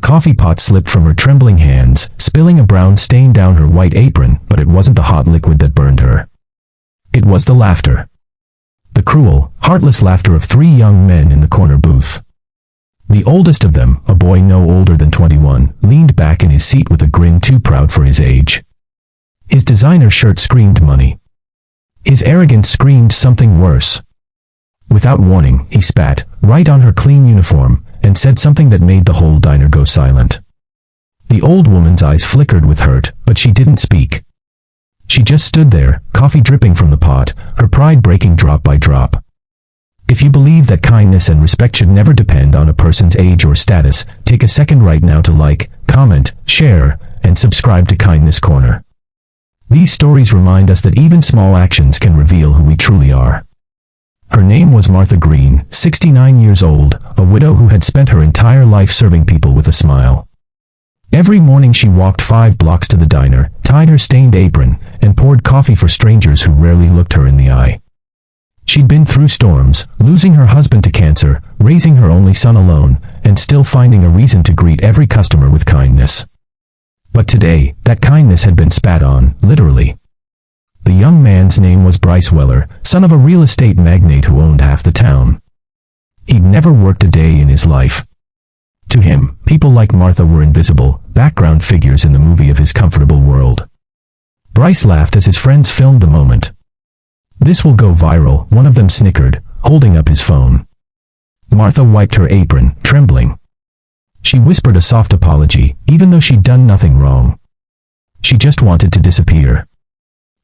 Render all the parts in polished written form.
coffee pot slipped from her trembling hands, spilling a brown stain down her white apron, but it wasn't the hot liquid that burned her. It was the laughter. The cruel, heartless laughter of 3 young men in the corner booth. The oldest of them, a boy no older than 21, leaned back in his seat with a grin too proud for his age. His designer shirt screamed money. His arrogance screamed something worse. Without warning, he spat, right on her clean uniform, and said something that made the whole diner go silent. The old woman's eyes flickered with hurt, but she didn't speak. She just stood there, coffee dripping from the pot, her pride breaking drop by drop. If you believe that kindness and respect should never depend on a person's age or status, take a second right now to like, comment, share, and subscribe to Kindness Corner. These stories remind us that even small actions can reveal who we truly are. Her name was Martha Green, 69 years old, a widow who had spent her entire life serving people with a smile. Every morning she walked 5 blocks to the diner, tied her stained apron, and poured coffee for strangers who rarely looked her in the eye. She'd been through storms, losing her husband to cancer, raising her only son alone, and still finding a reason to greet every customer with kindness. But today, that kindness had been spat on, literally. The young man's name was Bryce Weller, son of a real estate magnate who owned half the town. He'd never worked a day in his life. To him, people like Martha were invisible, background figures in the movie of his comfortable world. Bryce laughed as his friends filmed the moment. "This will go viral," one of them snickered, holding up his phone. Martha wiped her apron, trembling. She whispered a soft apology, even though she'd done nothing wrong. She just wanted to disappear.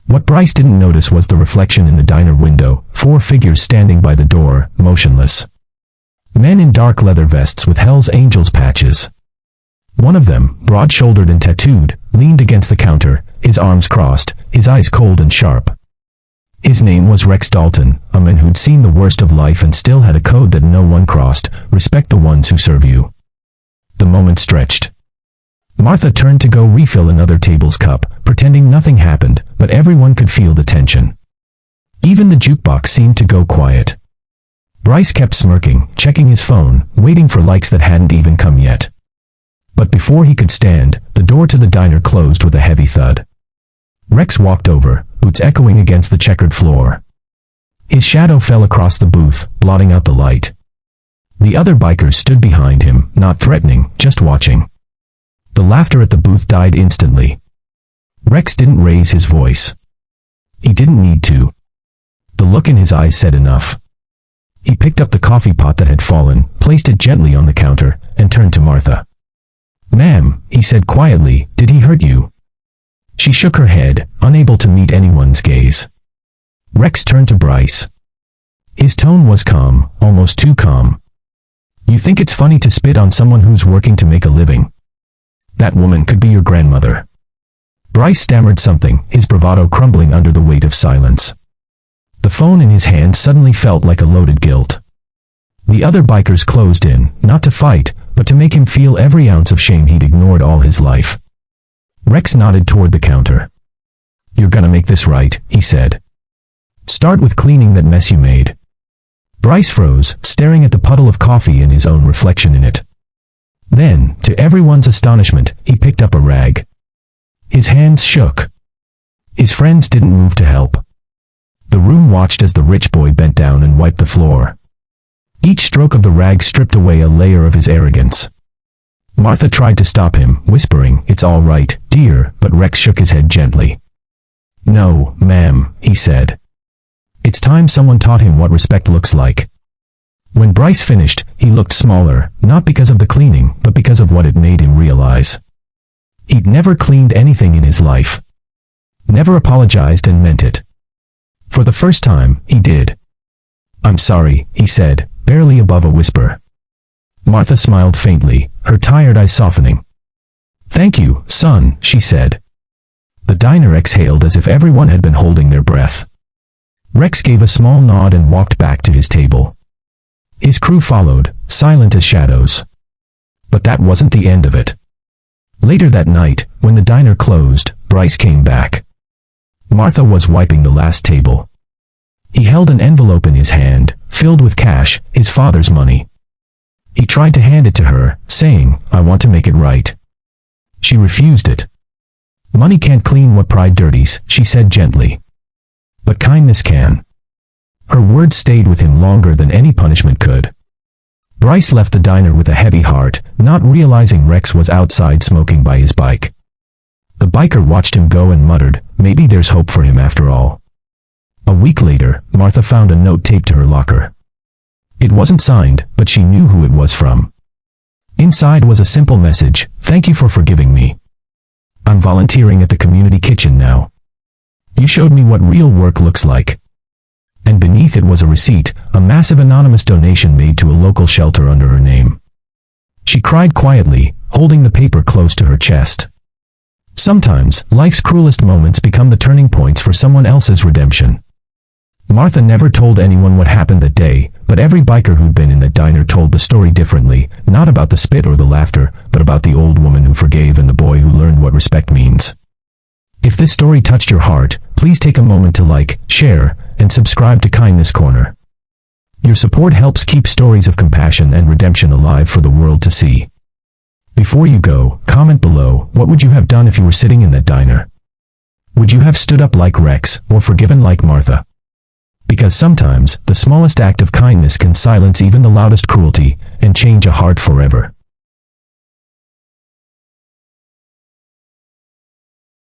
What Bryce didn't notice was the reflection in the diner window, 4 figures standing by the door, motionless. Men in dark leather vests with Hell's Angels patches. One of them, broad-shouldered and tattooed, leaned against the counter, his arms crossed, his eyes cold and sharp. His name was Rex Dalton, a man who'd seen the worst of life and still had a code that no one crossed: respect the ones who serve you. The moment stretched. Martha turned to go refill another table's cup, pretending nothing happened, but everyone could feel the tension. Even the jukebox seemed to go quiet. Bryce kept smirking, checking his phone, waiting for likes that hadn't even come yet. But before he could stand, the door to the diner closed with a heavy thud. Rex walked over, boots echoing against the checkered floor. His shadow fell across the booth, blotting out the light. The other bikers stood behind him, not threatening, just watching. The laughter at the booth died instantly. Rex didn't raise his voice. He didn't need to. The look in his eyes said enough. He picked up the coffee pot that had fallen, placed it gently on the counter, and turned to Martha. "Ma'am," he said quietly, "did he hurt you?" She shook her head, unable to meet anyone's gaze. Rex turned to Bryce. His tone was calm, almost too calm. "You think it's funny to spit on someone who's working to make a living? That woman could be your grandmother." Bryce stammered something, his bravado crumbling under the weight of silence. The phone in his hand suddenly felt like a loaded guilt. The other bikers closed in, not to fight, but to make him feel every ounce of shame he'd ignored all his life. Rex nodded toward the counter. "You're gonna make this right," he said. "Start with cleaning that mess you made." Bryce froze, staring at the puddle of coffee and his own reflection in it. Then, to everyone's astonishment, he picked up a rag. His hands shook. His friends didn't move to help. The room watched as the rich boy bent down and wiped the floor. Each stroke of the rag stripped away a layer of his arrogance. Martha tried to stop him, whispering, "It's all right, dear," but Rex shook his head gently. "No, ma'am," he said. It's time someone taught him what respect looks like. When Bryce finished, he looked smaller, not because of the cleaning, but because of what it made him realize. He'd never cleaned anything in his life. Never apologized and meant it. For the first time, he did. "I'm sorry," he said, barely above a whisper. Martha smiled faintly, her tired eyes softening. "Thank you, son," she said. The diner exhaled as if everyone had been holding their breath. Rex gave a small nod and walked back to his table. His crew followed, silent as shadows. But that wasn't the end of it. Later that night, when the diner closed, Bryce came back. Martha was wiping the last table. He held an envelope in his hand, filled with cash, his father's money. He tried to hand it to her, saying, "I want to make it right." She refused it. "Money can't clean what pride dirties," she said gently. "But kindness can." Her words stayed with him longer than any punishment could. Bryce left the diner with a heavy heart, not realizing Rex was outside smoking by his bike. The biker watched him go and muttered, "Maybe there's hope for him after all." A week later, Martha found a note taped to her locker. It wasn't signed, but she knew who it was from. Inside was a simple message: "Thank you for forgiving me. I'm volunteering at the community kitchen now. You showed me what real work looks like." And beneath it was a receipt, a massive anonymous donation made to a local shelter under her name. She cried quietly, holding the paper close to her chest. Sometimes, life's cruelest moments become the turning points for someone else's redemption. Martha never told anyone what happened that day, but every biker who'd been in that diner told the story differently, not about the spit or the laughter, but about the old woman who forgave and the boy who learned what respect means. If this story touched your heart, please take a moment to like, share, and subscribe to Kindness Corner. Your support helps keep stories of compassion and redemption alive for the world to see. Before you go, comment below, what would you have done if you were sitting in that diner? Would you have stood up like Rex, or forgiven like Martha? Because sometimes, the smallest act of kindness can silence even the loudest cruelty, and change a heart forever.